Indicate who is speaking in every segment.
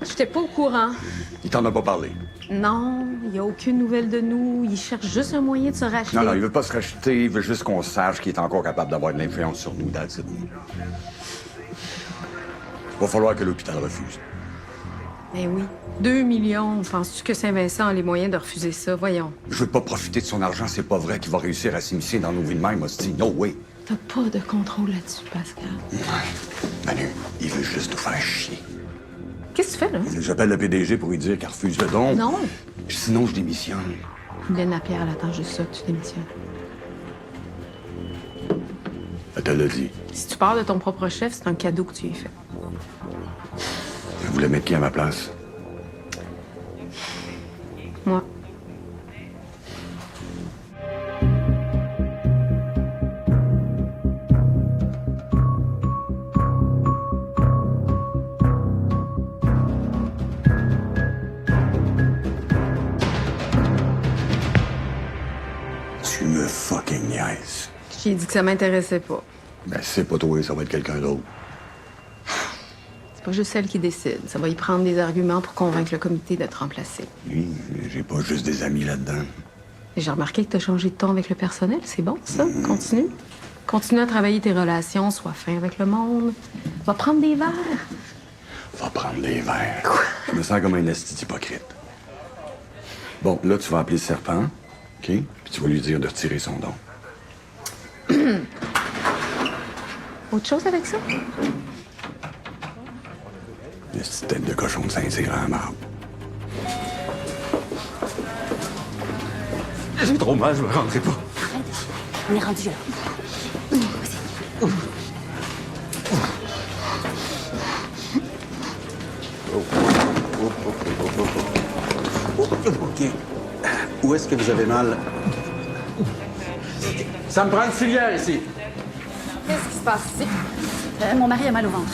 Speaker 1: J'étais pas au courant.
Speaker 2: Il t'en a pas parlé.
Speaker 1: Non, il n'y a aucune nouvelle de nous. Il cherche juste un moyen de se racheter.
Speaker 2: Non, il veut pas se racheter, il veut juste qu'on sache qu'il est encore capable d'avoir de l'influence sur nous, that's it. Va falloir que l'hôpital refuse.
Speaker 1: Ben oui. 2 millions. Penses-tu que Saint-Vincent a les moyens de refuser ça? Voyons.
Speaker 2: Je veux pas profiter de son argent, c'est pas vrai qu'il va réussir à s'immiscer dans nos vies de même, hostie. No way.
Speaker 1: T'as pas de contrôle là-dessus, Pascal.
Speaker 2: Manu, il veut juste nous faire chier.
Speaker 1: Qu'est-ce que tu fais, là?
Speaker 2: J'appelle le PDG pour lui dire qu'il refuse le don.
Speaker 1: Non.
Speaker 2: Sinon, je démissionne.
Speaker 1: Hélène Lapierre, elle attend juste ça, que tu démissionnes.
Speaker 2: Elle te l'a dit.
Speaker 1: Si tu parles de ton propre chef, c'est un cadeau que tu lui fais.
Speaker 2: Elle voulait mettre qui à ma place?
Speaker 1: Moi.
Speaker 2: Tu me fucking niaises.
Speaker 1: J'ai dit que ça m'intéressait pas.
Speaker 2: Ben, c'est pas toi, ça va être quelqu'un d'autre.
Speaker 1: C'est pas juste elle qui décide. Ça va y prendre des arguments pour convaincre le comité de te remplacer.
Speaker 2: Oui, j'ai pas juste des amis là-dedans.
Speaker 1: Et j'ai remarqué que t'as changé de ton avec le personnel. C'est bon, ça. Continue. Continue à travailler tes relations. Sois fin avec le monde. Va prendre des verres.
Speaker 2: Va prendre des verres. Quoi? Je me sens comme un esti hypocrite. Bon, là, tu vas appeler le serpent, OK? Puis tu vas lui dire de retirer son don.
Speaker 1: Autre chose avec ça?
Speaker 2: Une petite tête de cochon de Saint-Cyr à marbre. J'ai trop mal, je me rendrai pas.
Speaker 3: On est rendu là.
Speaker 4: OK. Où est-ce que vous avez mal? Ça me prend une filière ici.
Speaker 3: Qu'est-ce qui se passe ici? Mon mari a mal au ventre.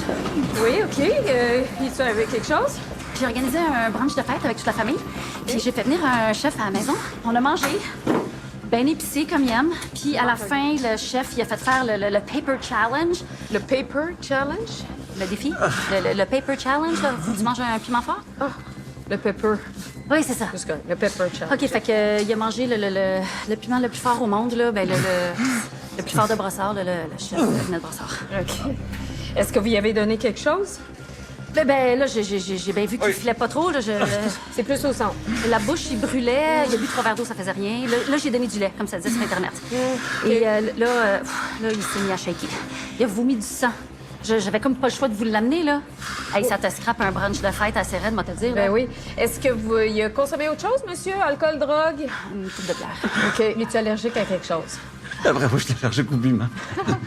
Speaker 1: Oui, OK. Es-tu avec quelque chose?
Speaker 3: J'ai organisé un brunch de fête avec toute la famille. Puis j'ai fait venir un chef à la maison. On a mangé. Ben épicé comme il aime. Puis à la fin, le chef, il a fait faire le paper challenge.
Speaker 1: Le paper challenge?
Speaker 3: Le défi. Le paper challenge, là. Faut que tu manges un piment fort.
Speaker 1: Ah, le pepper.
Speaker 3: Oui, c'est ça.
Speaker 1: Juste que le pepper challenge.
Speaker 3: OK, fait que il a mangé le piment le plus fort au monde, là. Ben, le plus fort de Brossard, le chef de notre Brossard.
Speaker 1: OK. Est-ce que vous y avez donné quelque chose?
Speaker 3: Ben là, j'ai bien vu qu'il filait pas trop, là.
Speaker 1: C'est plus au centre.
Speaker 3: La bouche, il brûlait. Il a bu 3 verres d'eau, ça faisait rien. Là, j'ai donné du lait, comme ça disait sur Internet. Et là, il s'est mis à shaker. Il a vomi du sang. J'avais comme pas le choix de vous l'amener, là. Hey, ça te scrape un brunch de fête assez raide, moi te dire.
Speaker 1: Ben
Speaker 3: là.
Speaker 1: oui. Est-ce que il a consommé autre chose, monsieur? Alcool, drogue?
Speaker 3: Une coupe de bière.
Speaker 1: OK. Il est allergique à quelque chose?
Speaker 4: Après, moi, je t'ai allergique au piment.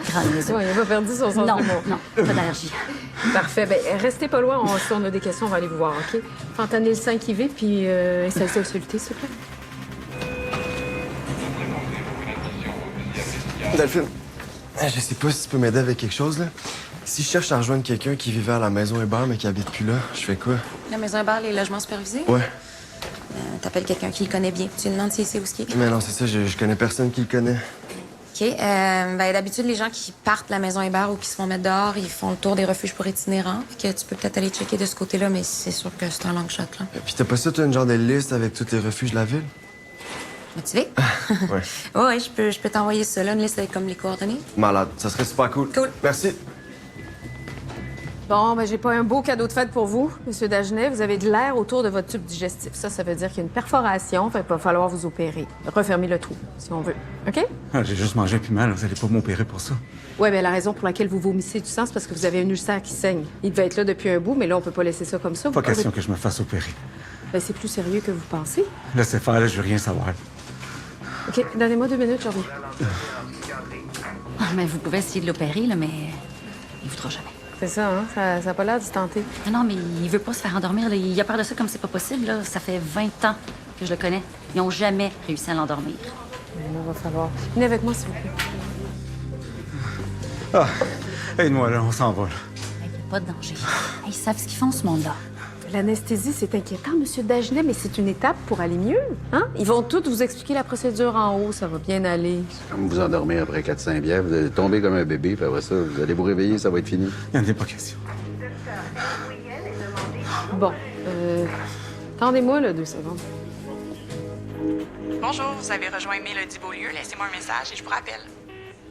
Speaker 3: Grand niaiseux.
Speaker 1: Oui, il a pas perdu son sens
Speaker 3: Non,
Speaker 1: d'humour.
Speaker 3: non, pas d'allergie.
Speaker 1: Parfait. Ben restez pas loin. Si on a des questions, on va aller vous voir, OK? Fentanyl le 5 IV, puis installez ça au soluté, s'il vous plaît.
Speaker 5: Delphine, je sais pas si tu peux m'aider avec quelque chose, là. Si je cherche à rejoindre quelqu'un qui vivait à la maison Hébert mais qui habite plus là, je fais quoi?
Speaker 6: La maison bar, les logements supervisés?
Speaker 5: Ouais.
Speaker 6: T'appelles quelqu'un qui le connaît bien. Tu lui demandes s'il sait où ce qu'il est.
Speaker 5: Mais non, c'est ça, je connais personne qui le connaît.
Speaker 6: OK. Ben, d'habitude, les gens qui partent de la maison bar ou qui se font mettre dehors, ils font le tour des refuges pour itinérants. Fait que tu peux peut-être aller checker de ce côté-là, mais c'est sûr que c'est un long shot, là.
Speaker 5: Puis t'as pas ça, toi, une genre de liste avec tous les refuges de la ville?
Speaker 6: Motivé?
Speaker 5: Ouais.
Speaker 6: Ouais, je peux t'envoyer ça, là, une liste avec comme les coordonnées.
Speaker 5: Malade, ça serait super cool.
Speaker 6: Cool.
Speaker 5: Merci.
Speaker 1: Bon, ben j'ai pas un beau cadeau de fête pour vous, monsieur Dagenet. Vous avez de l'air autour de votre tube digestif. Ça veut dire qu'il y a une perforation, fait qu'il va falloir vous opérer. Refermer le trou, si on veut. OK?
Speaker 4: Ah, j'ai juste mangé un piment, là. Vous allez pas m'opérer pour ça.
Speaker 1: Ouais, ben la raison pour laquelle vous vomissez du sang, c'est parce que vous avez un ulcère qui saigne. Il devait être là depuis un bout, mais là, on peut pas laisser ça comme ça.
Speaker 4: Pas
Speaker 1: Vous pouvez-
Speaker 4: question que je me fasse opérer.
Speaker 1: Ben, c'est plus sérieux que vous pensez.
Speaker 4: Laissez faire, là, je veux rien savoir.
Speaker 1: OK, donnez-moi 2 minutes, je reviens.
Speaker 3: Ah, mais vous pouvez essayer de l'opérer, là, mais il voudra jamais.
Speaker 1: C'est ça, hein? Ça a pas l'air d'y tenter.
Speaker 3: Non, mais il veut pas se faire endormir, là. Il a peur de ça comme c'est pas possible, là. Ça fait 20 ans que je le connais. Ils ont jamais réussi à l'endormir.
Speaker 1: Il va falloir. Venez avec moi, s'il vous plaît.
Speaker 4: Ah, aide-moi, là, on s'en va, là.
Speaker 3: Il n'y a pas de danger. Ils savent ce qu'ils font, ce monde-là.
Speaker 1: L'anesthésie, c'est inquiétant, monsieur Dagenet, mais c'est une étape pour aller mieux. Hein? Ils vont tous vous expliquer la procédure en haut. Ça va bien aller.
Speaker 7: Comme vous endormir après 4-5 bières, vous allez tomber comme un bébé, puis après ça, vous allez vous réveiller, ça va être fini.
Speaker 4: Il n'y en a pas question.
Speaker 1: Bon, attendez-moi, là, 2 secondes.
Speaker 7: Bonjour, vous avez rejoint Mélodie Beaulieu. Laissez-moi un message et je vous rappelle.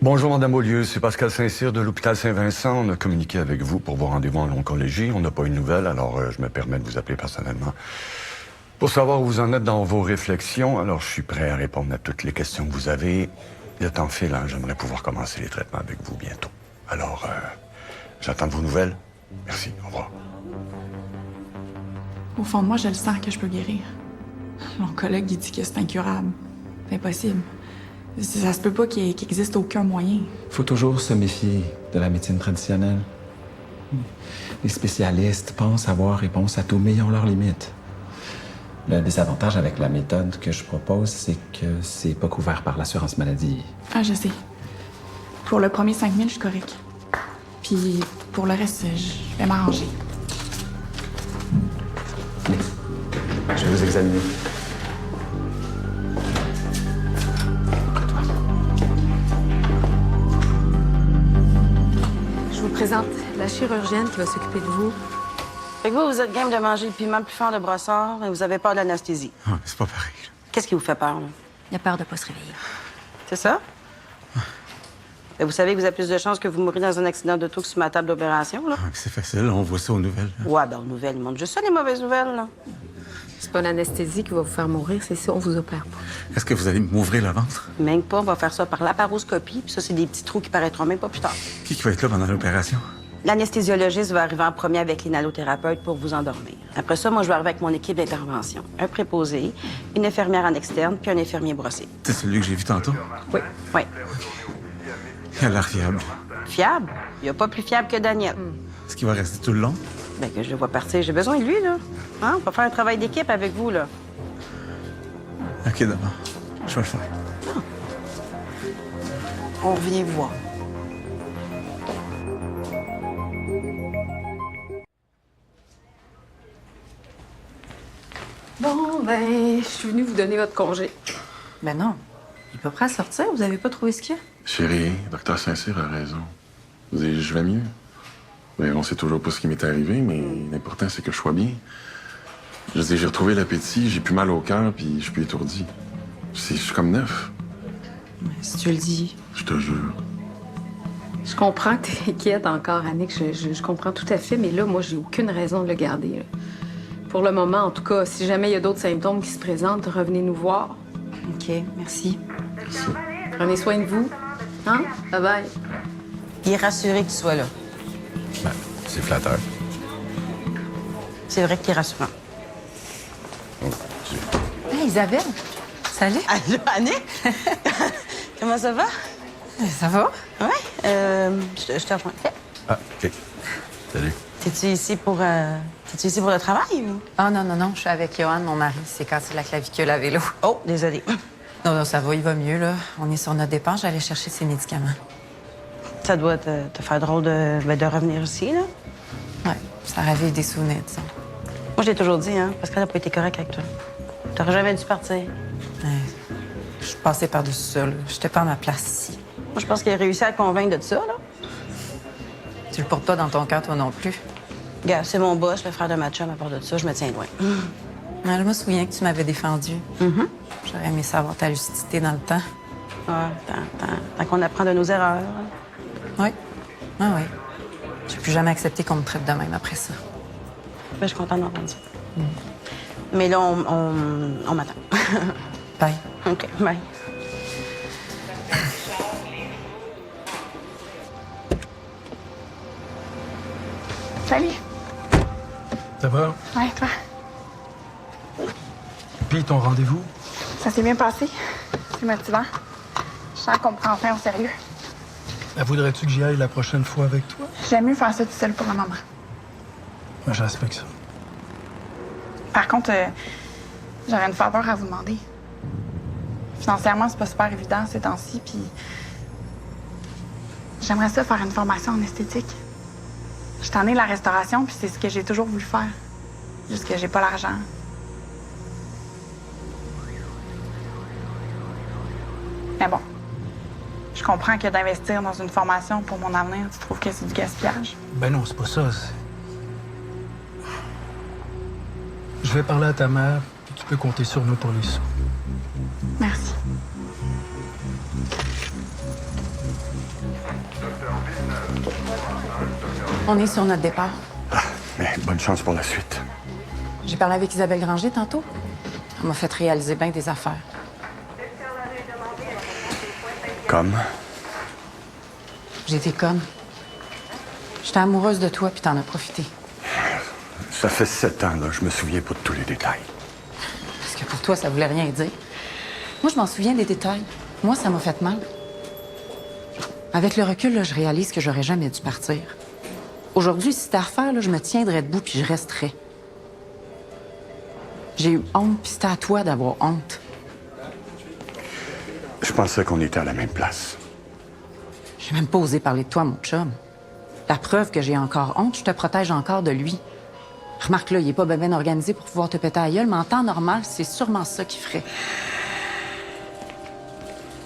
Speaker 2: Bonjour, Madame Beaulieu. C'est Pascal Saint-Cyr de l'hôpital Saint-Vincent. On a communiqué avec vous pour vos rendez-vous en oncologie. On n'a pas eu de nouvelles, alors je me permets de vous appeler personnellement pour savoir où vous en êtes dans vos réflexions. Alors, je suis prêt à répondre à toutes les questions que vous avez. Le temps file, hein. J'aimerais pouvoir commencer les traitements avec vous bientôt. Alors, j'attends de vos nouvelles. Merci. Au revoir.
Speaker 7: Au fond de moi, je le sens que je peux guérir. L'oncologue, il dit que c'est incurable. C'est impossible. Ça se peut pas qu'il existe aucun moyen.
Speaker 8: Faut toujours se méfier de la médecine traditionnelle. Les spécialistes pensent avoir réponse à tout, mais ils ont leurs limites. Le désavantage avec la méthode que je propose, c'est que c'est pas couvert par l'assurance maladie.
Speaker 7: Ah, je sais. Pour le premier 5 000, je suis correct. Puis pour le reste, je vais m'arranger.
Speaker 8: Venez. Je vais vous examiner.
Speaker 1: Je vous présente la chirurgienne qui va s'occuper de vous.
Speaker 9: Fait que vous êtes game de manger le piment plus fort de brossard et vous avez peur de l'anesthésie.
Speaker 4: Ah, mais c'est pas pareil.
Speaker 9: Qu'est-ce qui vous fait peur, là?
Speaker 3: Il a peur de pas se réveiller.
Speaker 9: C'est ça? Et vous savez que vous avez plus de chances que vous mourrez dans un accident d'auto que sur ma table d'opération, là?
Speaker 4: Ah, c'est facile, on voit ça aux nouvelles.
Speaker 9: Ouais, ben, aux nouvelles, ils montrent juste ça, les mauvaises nouvelles, là.
Speaker 1: C'est pas l'anesthésie qui va vous faire mourir, c'est si on vous opère pas.
Speaker 4: Est-ce que vous allez m'ouvrir le ventre?
Speaker 9: Même pas, on va faire ça par laparoscopie, puis ça, c'est des petits trous qui paraîtront même pas plus tard.
Speaker 4: Qui va être là pendant l'opération?
Speaker 9: L'anesthésiologiste va arriver en premier avec l'inhalothérapeute pour vous endormir. Après ça, moi, je vais arriver avec mon équipe d'intervention. Un préposé, une infirmière en externe, puis un infirmier brossé.
Speaker 4: C'est celui que j'ai vu tantôt?
Speaker 9: Oui. Oui.
Speaker 4: Il a l'air fiable.
Speaker 9: Fiable? Il n'y a pas plus fiable que Daniel.
Speaker 4: Est-ce qu'il va rester tout le long?
Speaker 9: Bien que je le vois partir, j'ai besoin de lui, là. Hein? On va faire un travail d'équipe avec vous, là.
Speaker 4: OK, d'abord. Je vais le faire.
Speaker 9: On revient vous voir.
Speaker 1: Bon, ben, je suis venue vous donner votre congé.
Speaker 10: Ben non. Il est pas prêt à sortir? Vous avez pas trouvé ce qu'il y a?
Speaker 11: Chérie, docteur Saint-Cyr a raison. Je vais mieux. Mais on sait toujours pas ce qui m'est arrivé, mais l'important, c'est que je sois bien. J'ai retrouvé l'appétit, j'ai plus mal au cœur, puis je suis plus étourdi. Je suis comme neuf.
Speaker 10: Ouais, si tu le dis.
Speaker 11: Je te jure.
Speaker 1: Je comprends que t'es inquiète encore, Annick. Je comprends tout à fait, mais là, moi, j'ai aucune raison de le garder, là. Pour le moment, en tout cas, si jamais il y a d'autres symptômes qui se présentent, revenez nous voir.
Speaker 10: OK, merci.
Speaker 1: Prenez soin de vous. Hein? Bye-bye.
Speaker 9: Il est rassuré que tu sois là.
Speaker 2: Ben, c'est flatteur.
Speaker 9: C'est vrai qu'il est rassurant.
Speaker 2: Oh,
Speaker 10: Hey, Isabelle! Salut!
Speaker 9: Allô, Annick? Comment ça va?
Speaker 10: Ça va?
Speaker 9: Oui. Je te rejoins.
Speaker 2: Ah, OK. Salut.
Speaker 9: T'es-tu ici pour le travail ou?
Speaker 10: Ah non, non, non, je suis avec Johan, mon mari. Il s'est cassé la clavicule à vélo.
Speaker 9: Oh, désolé.
Speaker 10: Non, non, ça va, il va mieux, là. On est sur notre départ, j'allais chercher ses médicaments.
Speaker 9: Ça doit te faire drôle de revenir ici, là.
Speaker 10: Ouais, ça ravive des souvenirs, disons.
Speaker 9: Moi, j'ai toujours dit, hein, parce qu'elle n'a pas été correcte avec toi. T'aurais jamais dû partir.
Speaker 10: Ouais. Je suis passée par-dessus ça, là. J'étais pas à ma place ici.
Speaker 9: Moi, je pense qu'elle a réussi à te convaincre de ça, là.
Speaker 10: Tu le portes pas dans ton cœur, toi non plus.
Speaker 9: Gars, c'est mon boss, le frère de ma chum, à part de ça, je me tiens loin.
Speaker 10: Ouais, je me souviens que tu m'avais défendu. J'aurais aimé savoir ta lucidité dans le temps.
Speaker 9: Ah, tant qu'on apprend de nos erreurs.
Speaker 10: Oui. Ah oui. J'ai plus jamais accepté qu'on me traite de même après ça.
Speaker 9: Ben, je suis contente d'entendre ça. Mais là, on m'attend.
Speaker 10: Bye.
Speaker 9: OK, bye.
Speaker 7: Salut.
Speaker 12: Ça va?
Speaker 7: Ouais, toi?
Speaker 12: Puis ton rendez-vous?
Speaker 7: Ça s'est bien passé. C'est motivant. Je sens qu'on me prend enfin au sérieux.
Speaker 12: Voudrais-tu que j'y aille la prochaine fois avec toi?
Speaker 7: J'aime mieux faire ça tout seul pour le moment.
Speaker 12: Moi, je respecte ça.
Speaker 7: Par contre, j'aurais une faveur à vous demander. Financièrement, c'est pas super évident ces temps-ci, puis j'aimerais ça faire une formation en esthétique. Je t'en ai la restauration, puis c'est ce que j'ai toujours voulu faire. Juste que j'ai pas l'argent. Mais bon, je comprends que d'investir dans une formation pour mon avenir, tu trouves que c'est du gaspillage?
Speaker 12: Ben non, c'est pas ça. Je vais parler à ta mère, puis tu peux compter sur nous pour les sous.
Speaker 7: Merci.
Speaker 10: On est sur notre départ.
Speaker 2: Mais bonne chance pour la suite.
Speaker 10: J'ai parlé avec Isabelle Granger tantôt. Elle m'a fait réaliser bien des affaires.
Speaker 2: Comme?
Speaker 10: J'étais conne. J'étais amoureuse de toi, puis t'en as profité.
Speaker 2: Ça fait 7 ans, là. Je me souviens pas de tous les détails.
Speaker 10: Parce que pour toi, ça voulait rien dire. Moi, je m'en souviens des détails. Moi, ça m'a fait mal. Avec le recul, là, je réalise que j'aurais jamais dû partir. Aujourd'hui, si c'était à refaire, là, je me tiendrais debout puis je resterais. J'ai eu honte, puis c'était à toi d'avoir honte.
Speaker 2: Je pensais qu'on était à la même place.
Speaker 10: J'ai même pas osé parler de toi, mon chum. La preuve que j'ai encore honte, je te protège encore de lui. Remarque, là, il est pas ben organisé pour pouvoir te péter à la gueule, mais en temps normal, c'est sûrement ça qu'il ferait.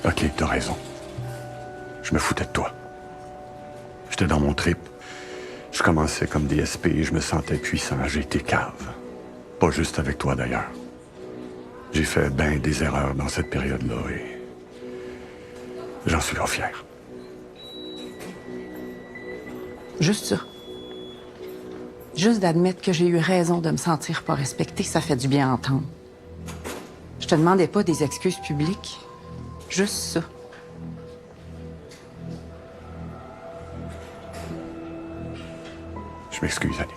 Speaker 2: OK, t'as raison. Je me foutais de toi. J'étais dans mon trip. Je commençais comme DSP et je me sentais puissant. J'ai été cave. Pas juste avec toi, d'ailleurs. J'ai fait ben des erreurs dans cette période-là et j'en suis pas fier.
Speaker 10: Juste ça. Juste d'admettre que j'ai eu raison de me sentir pas respectée, ça fait du bien à entendre. Je te demandais pas des excuses publiques. Juste ça.
Speaker 2: Je m'excuse, Annick.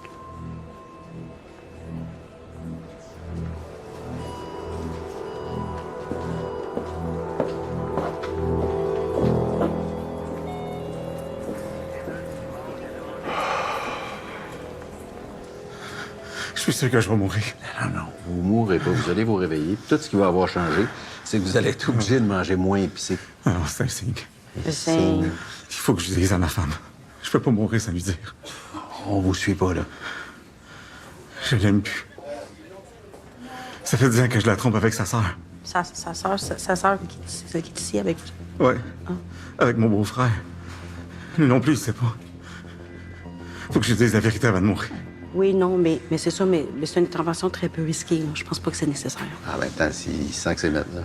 Speaker 4: Je suis sûr que je vais mourir.
Speaker 13: Non, vous mourrez pas. Vous allez vous réveiller. Tout ce qui va avoir changé, c'est que vous allez être obligé de manger moins épicé.
Speaker 4: Non, c'est un signe.
Speaker 9: Le signe.
Speaker 4: Il faut que je dise à ma femme. Je peux pas mourir sans lui dire.
Speaker 13: On vous suit pas, là.
Speaker 4: Je l'aime plus. Ça fait 10 ans que je la trompe avec sa sœur.
Speaker 9: Sa sœur qui est ici avec vous.
Speaker 4: Ouais. Avec mon beau-frère. Lui non plus, il sait pas. Faut que je dise la vérité avant de mourir.
Speaker 9: Oui, non, mais c'est ça, mais c'est une intervention très peu risquée. Là. Je pense pas que c'est nécessaire.
Speaker 13: En même temps, s'il sent que c'est maintenant.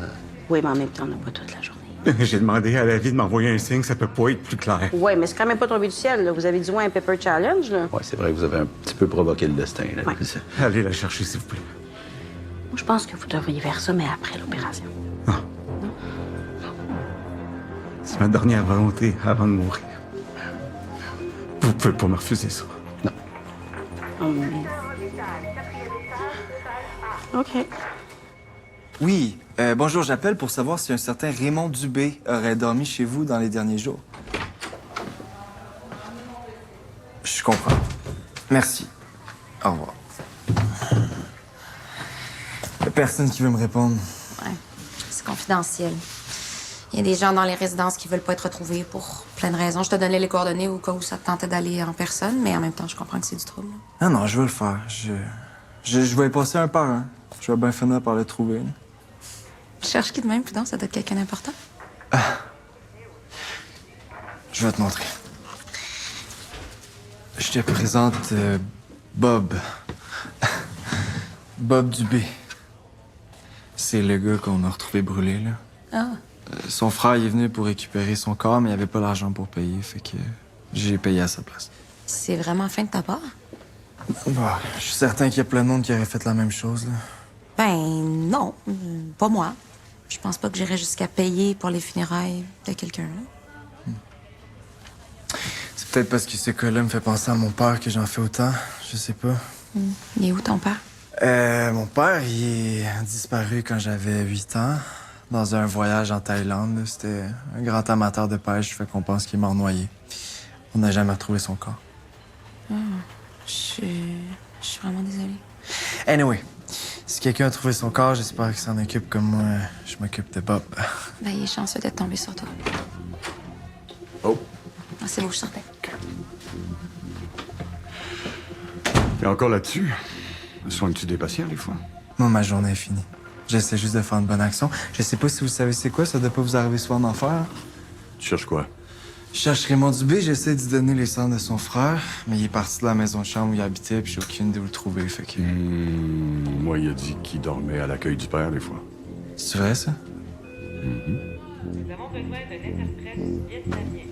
Speaker 9: Oui, mais en même temps, on n'a pas toute la journée.
Speaker 4: J'ai demandé à la vie de m'envoyer un signe, ça peut pas être plus clair.
Speaker 9: Oui, mais c'est quand même pas tombé du ciel. Là. Vous avez dit un Pepper Challenge, là.
Speaker 13: Ouais, c'est vrai que vous avez un petit peu provoqué le destin, là.
Speaker 9: Ouais.
Speaker 4: Allez la chercher, s'il vous plaît.
Speaker 9: Moi, je pense que vous devriez faire ça, mais après l'opération.
Speaker 4: C'est ma dernière volonté avant de mourir. Vous pouvez pas me refuser ça.
Speaker 13: Non.
Speaker 9: OK.
Speaker 14: Oui, bonjour, j'appelle pour savoir si un certain Raymond Dubé aurait dormi chez vous dans les derniers jours. Je comprends. Merci. Au revoir. Y a personne qui veut me répondre.
Speaker 6: Ouais, c'est confidentiel. Il y a des gens dans les résidences qui veulent pas être retrouvés pour plein de raisons. Je te donnais les coordonnées au cas où ça te tentait d'aller en personne, mais en même temps, je comprends que c'est du trouble.
Speaker 14: Non, non, je vais le faire. Je vais y passer un par un. Je vais bien finir par le trouver.
Speaker 6: Tu cherches qui de même, putain? Ça doit être quelqu'un d'important.
Speaker 14: Je vais te montrer. Je te présente Bob. Bob Dubé. C'est le gars qu'on a retrouvé brûlé, là.
Speaker 6: Ah.
Speaker 14: Son frère il est venu pour récupérer son corps, mais il avait pas l'argent pour payer, fait que j'ai payé à sa place.
Speaker 6: C'est vraiment fin de ta part?
Speaker 14: Bah, je suis certain qu'il y a plein de monde qui aurait fait la même chose, là.
Speaker 6: Ben, non. Pas moi. Je pense pas que j'irais jusqu'à payer pour les funérailles de quelqu'un, là.
Speaker 14: C'est peut-être parce que ce cas-là me fait penser à mon père que j'en fais autant. Je sais pas.
Speaker 6: Il est où, ton père?
Speaker 14: Mon père, il est disparu quand j'avais 8 ans, dans un voyage en Thaïlande. C'était un grand amateur de pêche, fait qu'on pense qu'il est mort noyé. On n'a jamais retrouvé son corps.
Speaker 6: Je suis vraiment désolée.
Speaker 14: Anyway, si quelqu'un a trouvé son corps, j'espère qu'il s'en occupe comme moi, je m'occupe de Bob.
Speaker 6: Ben, il est chanceux d'être tombé sur toi.
Speaker 2: Oh.
Speaker 6: Ah, c'est beau, je sortais.
Speaker 2: Et encore là-dessus, soignes-tu des patients, des fois?
Speaker 14: Moi, ma journée est finie. J'essaie juste de faire une bonne action. Je sais pas si vous savez c'est quoi, ça doit pas vous arriver souvent d'en faire.
Speaker 2: Tu cherches quoi?
Speaker 14: Je cherche Raymond Dubé, j'essaie de lui donner les cendres de son frère, mais il est parti de la maison de chambre où il habitait, puis j'ai aucune idée où le trouver, fait que...
Speaker 2: Moi, il a dit qu'il dormait à l'accueil du père, des fois.
Speaker 14: C'est vrai, ça?
Speaker 15: Nous avons besoin d'un interprète vietnamien.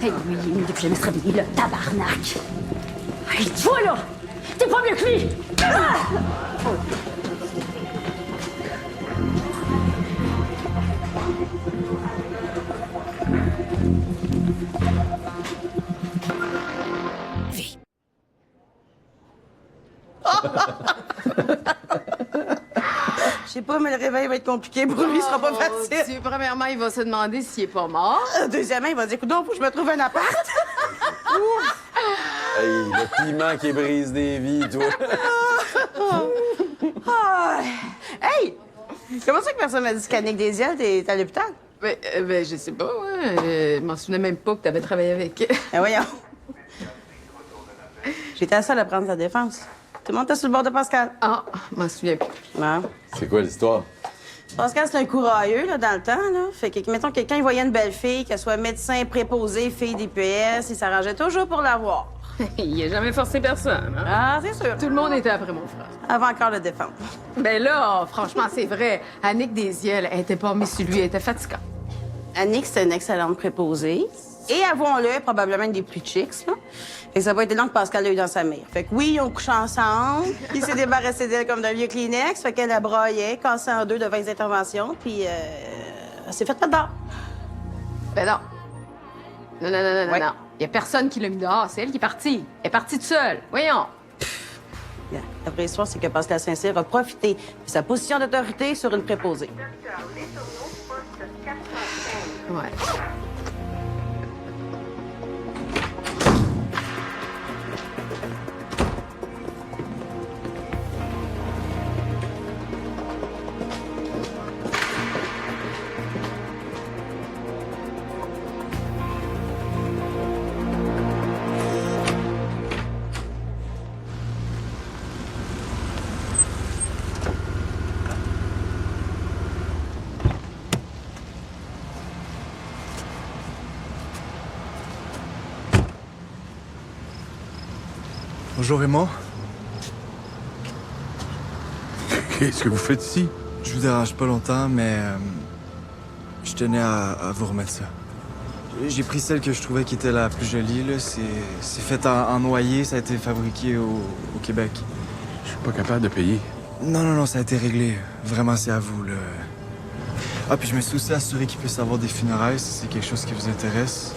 Speaker 3: Hey, lui, il est mieux depuis jamais se réveiller, le tabarnak! Hey, toi, là! T'es pas mieux que lui! Ah! Oh.
Speaker 9: Je sais pas, mais le réveil va être compliqué pour lui, ce sera pas facile.
Speaker 1: Premièrement, il va se demander s'il est pas mort.
Speaker 9: Deuxièmement, il va dire, écoute, faut que je me trouve un appart.
Speaker 13: Hey, le piment qui brise des vies, toi.
Speaker 9: Ah. Hey! Comment ça que personne m'a dit qu'Annick Desiel, t'es à l'hôpital?
Speaker 1: Ben, je sais pas, ouais. Je m'en souvenais même pas que t'avais travaillé avec.
Speaker 9: Ben voyons. J'étais la seule à prendre sa défense. Tout le monde était sur le bord de Pascal.
Speaker 1: Ah, je m'en souviens plus.
Speaker 9: Ouais.
Speaker 13: C'est quoi l'histoire?
Speaker 9: Pascal, c'est un courailleux, là, dans le temps, là. Fait que, mettons, quelqu'un, il voyait une belle fille, qu'elle soit médecin, préposé, fille d'IPS, il s'arrangeait toujours pour l'avoir.
Speaker 1: Il a jamais forcé personne, hein?
Speaker 9: Ah, c'est sûr.
Speaker 1: Tout le monde était après mon frère.
Speaker 9: Avant encore le défendre.
Speaker 1: Ben là, franchement, c'est vrai. Annick Desiel, elle était pas mise sur lui, elle était fatigante.
Speaker 9: Annick, c'était une excellente préposée. Et avouons-le, probablement une des plus chicks, là. Fait que ça n'a pas été long que Pascal l'a eu dans sa mire. Fait que oui, ils ont couché ensemble. Il s'est débarrassé d'elle comme d'un vieux Kleenex. Fait qu'elle la broyait, cassée en deux devant les interventions. Puis, elle s'est faite mettre dehors.
Speaker 1: Ben non. Non.
Speaker 9: Ouais.
Speaker 1: Non. Il y a personne qui l'a mis dehors. C'est elle qui est partie. Elle est partie toute seule. Voyons.
Speaker 9: Bien. La vraie histoire, c'est que Pascal Saint-Cyr a profité de sa position d'autorité sur une préposée.
Speaker 1: Ouais.
Speaker 5: Bonjour Raymond.
Speaker 11: Qu'est-ce que vous faites ici?
Speaker 14: Je vous dérange pas longtemps, mais je tenais à vous remettre ça. J'ai pris celle que je trouvais qui était la plus jolie, là. C'est fait en noyer, ça a été fabriqué au Québec.
Speaker 11: Je suis pas capable de payer.
Speaker 14: Non, ça a été réglé. Vraiment, c'est à vous, là. Ah, puis je me suis aussi assuré qu'il puisse avoir des funérailles, si c'est quelque chose qui vous intéresse.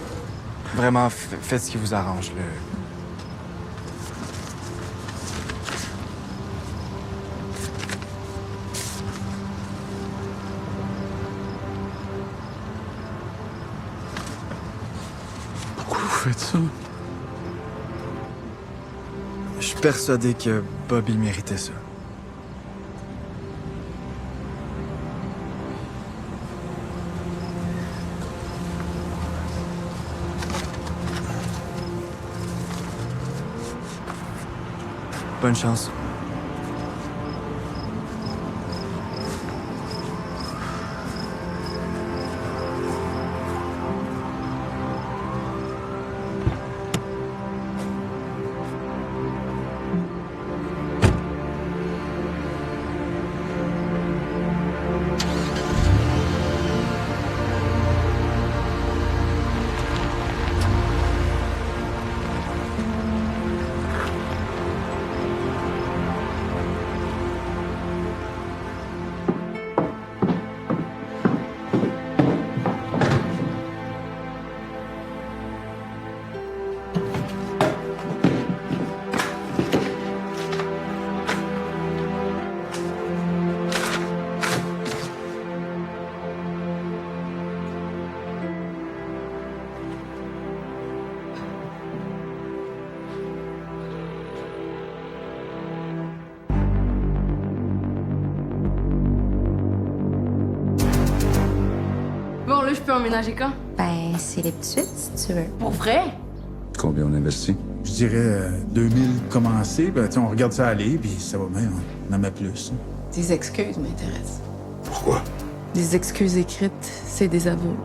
Speaker 14: Vraiment, faites ce qui vous arrange, là.
Speaker 11: Pourquoi vous faites ça?
Speaker 14: Je suis persuadé que Bob, il méritait ça. Bonne chance.
Speaker 16: peux emménager quand?
Speaker 6: Ben, c'est les petites, si tu veux.
Speaker 16: Pour vrai?
Speaker 13: Combien on investit?
Speaker 17: Je dirais 2000 commencés, ben, on regarde ça aller, puis ça va bien, on en met plus.
Speaker 16: Des excuses m'intéressent.
Speaker 11: Pourquoi?
Speaker 16: Des excuses écrites, c'est des aveux.